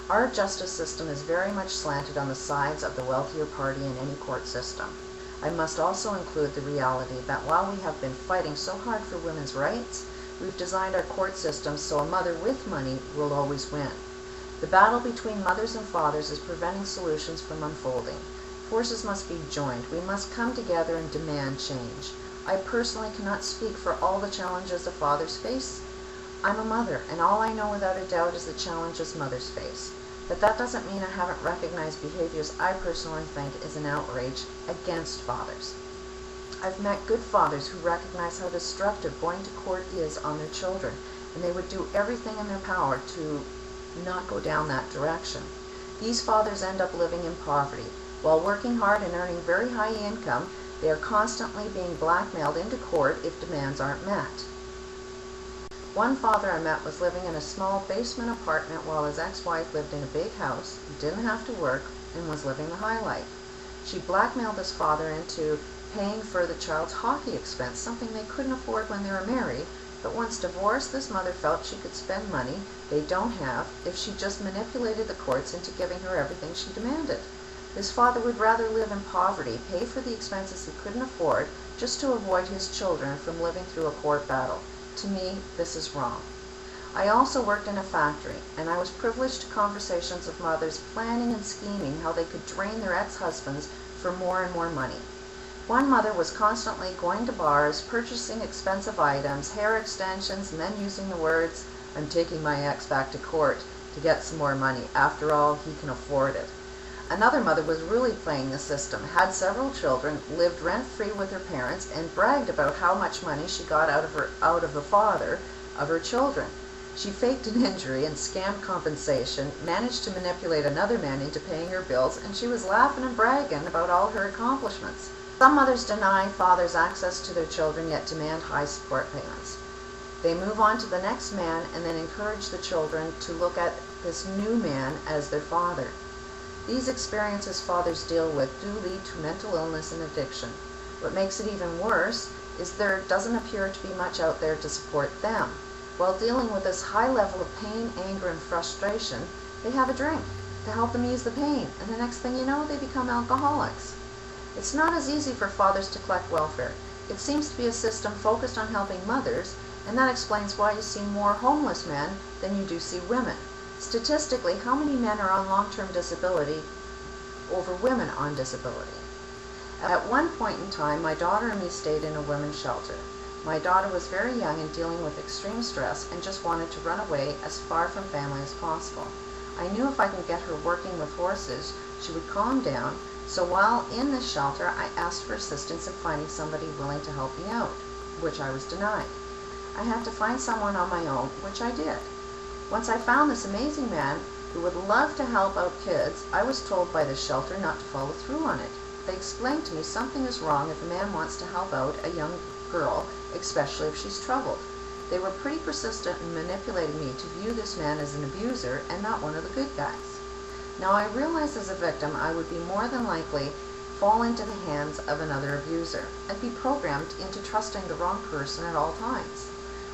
Our justice system is very much slanted on the sides of the wealthier party in any court system. I must also include the reality that while we have been fighting so hard for women's rights, we've designed our court system so a mother with money will always win. The battle between mothers and fathers is preventing solutions from unfolding. Forces must be joined. We must come together and demand change. I personally cannot speak for all the challenges the fathers face. I'm a mother, and all I know without a doubt is the challenges mothers face. But that doesn't mean I haven't recognized behaviors I personally think is an outrage against fathers. I've met good fathers who recognize how destructive going to court is on their children, and they would do everything in their power to not go down that direction. These fathers end up living in poverty. While working hard and earning very high income, they are constantly being blackmailed into court if demands aren't met. One father I met was living in a small basement apartment while his ex-wife lived in a big house, didn't have to work, and was living the high life. She blackmailed this father into paying for the child's hockey expense, something they couldn't afford when they were married, but once divorced, this mother felt she could spend money they don't have if she just manipulated the courts into giving her everything she demanded. This father would rather live in poverty, pay for the expenses he couldn't afford, just to avoid his children from living through a court battle. To me, this is wrong. I also worked in a factory, and I was privileged to conversations of mothers planning and scheming how they could drain their ex-husbands for more and more money. One mother was constantly going to bars, purchasing expensive items, hair extensions, and then using the words, "I'm taking my ex back to court to get some more money. After all, he can afford it." Another mother was really playing the system, had several children, lived rent-free with her parents, and bragged about how much money she got out of the father of her children. She faked an injury and scammed compensation, managed to manipulate another man into paying her bills, and she was laughing and bragging about all her accomplishments. Some mothers deny fathers access to their children, yet demand high support payments. They move on to the next man and then encourage the children to look at this new man as their father. These experiences fathers deal with do lead to mental illness and addiction. What makes it even worse is there doesn't appear to be much out there to support them. While dealing with this high level of pain, anger, and frustration, they have a drink to help them ease the pain, and the next thing you know, they become alcoholics. It's not as easy for fathers to collect welfare. It seems to be a system focused on helping mothers, and that explains why you see more homeless men than you do see women. Statistically, how many men are on long-term disability over women on disability? At one point in time, my daughter and me stayed in a women's shelter. My daughter was very young and dealing with extreme stress and just wanted to run away as far from family as possible. I knew if I could get her working with horses, she would calm down, so while in this shelter, I asked for assistance in finding somebody willing to help me out, which I was denied. I had to find someone on my own, which I did. Once I found this amazing man who would love to help out kids, I was told by the shelter not to follow through on it. They explained to me something is wrong if a man wants to help out a young girl, especially if she's troubled. They were pretty persistent in manipulating me to view this man as an abuser and not one of the good guys. Now I realized as a victim I would be more than likely fall into the hands of another abuser. I'd be programmed into trusting the wrong person at all times.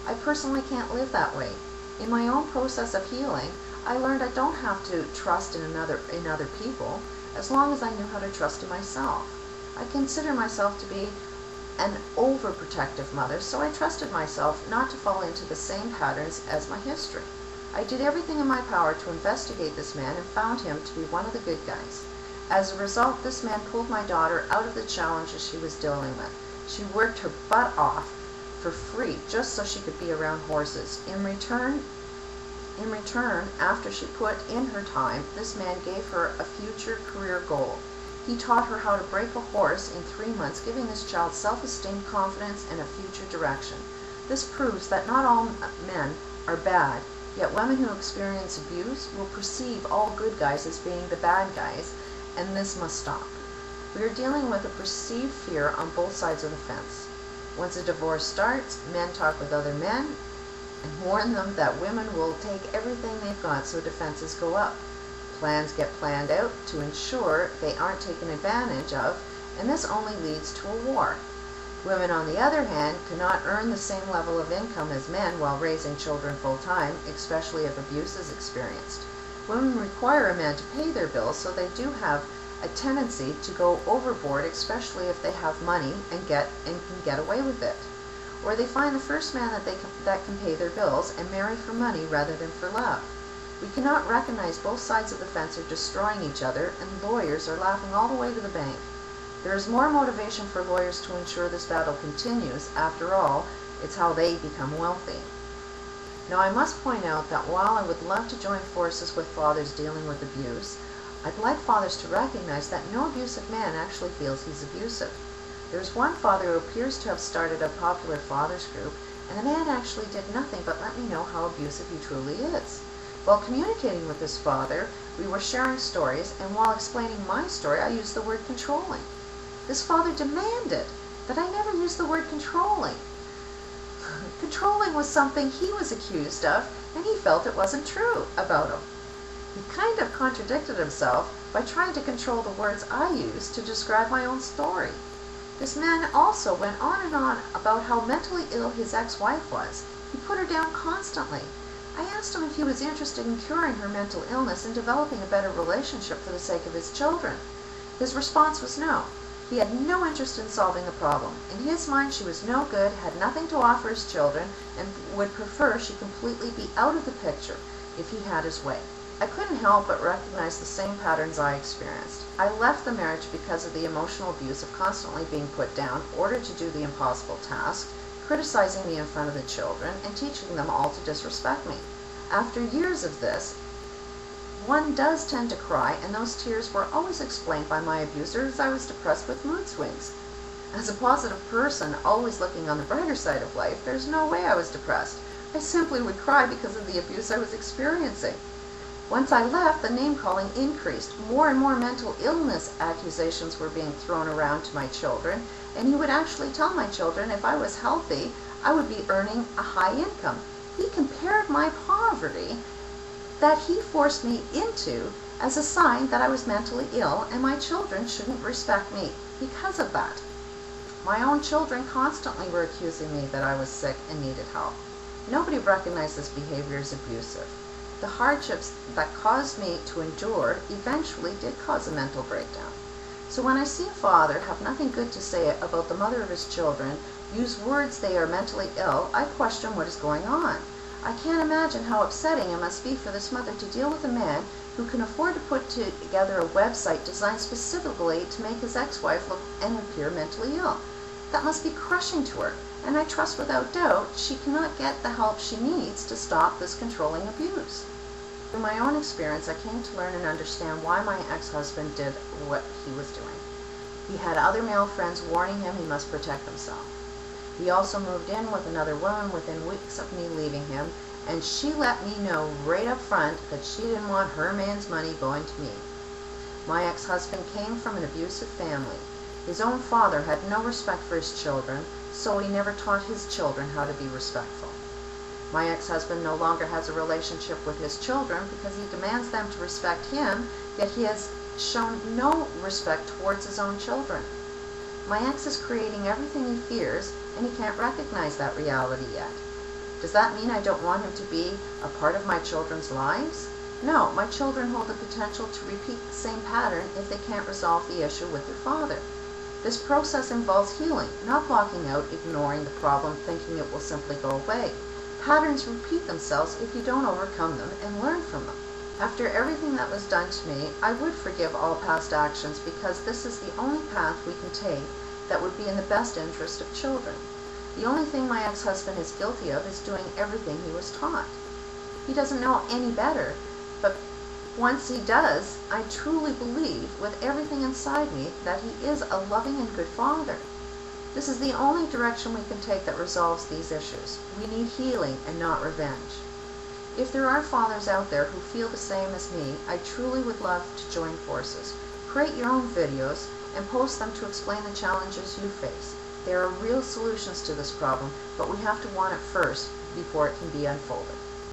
I personally can't live that way. In my own process of healing, I learned I don't have to trust in other people as long as I knew how to trust in myself. I consider myself to be an overprotective mother, so I trusted myself not to fall into the same patterns as my history. I did everything in my power to investigate this man and found him to be one of the good guys. As a result, this man pulled my daughter out of the challenges she was dealing with. She worked her butt off for free just so she could be around horses. In return, after she put in her time, this man gave her a future career goal. He taught her how to break a horse in 3 months, giving this child self-esteem, confidence, and a future direction. This proves that not all men are bad, yet women who experience abuse will perceive all good guys as being the bad guys, and this must stop. We are dealing with a perceived fear on both sides of the fence. Once a divorce starts, men talk with other men and warn them that women will take everything they've got, so defenses go up. Plans get planned out to ensure they aren't taken advantage of, and this only leads to a war. Women, on the other hand, cannot earn the same level of income as men while raising children full-time, especially if abuse is experienced. Women require a man to pay their bills, so they do have a tendency to go overboard, especially if they have money and can get away with it. Or they find the first man that can pay their bills and marry for money rather than for love. We cannot recognize both sides of the fence are destroying each other, and lawyers are laughing all the way to the bank. There is more motivation for lawyers to ensure this battle continues. After all, it's how they become wealthy. Now, I must point out that while I would love to join forces with fathers dealing with abuse, I'd like fathers to recognize that no abusive man actually feels he's abusive. There's one father who appears to have started a popular fathers group, and the man actually did nothing but let me know how abusive he truly is. While communicating with this father, we were sharing stories, and while explaining my story, I used the word controlling. This father demanded that I never use the word controlling. Controlling was something he was accused of, and he felt it wasn't true about him. He kind of contradicted himself by trying to control the words I used to describe my own story. This man also went on and on about how mentally ill his ex-wife was. He put her down constantly. I asked him if he was interested in curing her mental illness and developing a better relationship for the sake of his children. His response was no. He had no interest in solving the problem. In his mind, she was no good, had nothing to offer his children, and would prefer she completely be out of the picture if he had his way. I couldn't help but recognize the same patterns I experienced. I left the marriage because of the emotional abuse of constantly being put down, ordered to do the impossible task, criticizing me in front of the children, and teaching them all to disrespect me. After years of this, one does tend to cry, and those tears were always explained by my abuser as I was depressed with mood swings. As a positive person, always looking on the brighter side of life, there's no way I was depressed. I simply would cry because of the abuse I was experiencing. Once I left, the name-calling increased. More and more mental illness accusations were being thrown around to my children, and he would actually tell my children if I was healthy, I would be earning a high income. He compared my poverty that he forced me into as a sign that I was mentally ill and my children shouldn't respect me because of that. My own children constantly were accusing me that I was sick and needed help. Nobody recognized this behavior as abusive. The hardships that caused me to endure eventually did cause a mental breakdown. So when I see a father have nothing good to say about the mother of his children, use words they are mentally ill, I question what is going on. I can't imagine how upsetting it must be for this mother to deal with a man who can afford to put together a website designed specifically to make his ex-wife look and appear mentally ill. That must be crushing to her, and I trust without doubt she cannot get the help she needs to stop this controlling abuse. Through my own experience, I came to learn and understand why my ex-husband did what he was doing. He had other male friends warning him he must protect himself. He also moved in with another woman within weeks of me leaving him, and she let me know right up front that she didn't want her man's money going to me. My ex-husband came from an abusive family. His own father had no respect for his children, so he never taught his children how to be respectful. My ex-husband no longer has a relationship with his children because he demands them to respect him, yet he has shown no respect towards his own children. My ex is creating everything he fears, and he can't recognize that reality yet. Does that mean I don't want him to be a part of my children's lives? No, my children hold the potential to repeat the same pattern if they can't resolve the issue with their father. This process involves healing, not blocking out, ignoring the problem, thinking it will simply go away. Patterns repeat themselves if you don't overcome them and learn from them. After everything that was done to me, I would forgive all past actions because this is the only path we can take that would be in the best interest of children. The only thing my ex-husband is guilty of is doing everything he was taught. He doesn't know any better, but once he does, I truly believe with everything inside me that he is a loving and good father. This is the only direction we can take that resolves these issues. We need healing and not revenge. If there are fathers out there who feel the same as me, I truly would love to join forces. Create your own videos and post them to explain the challenges you face. There are real solutions to this problem, but we have to want it first before it can be unfolded.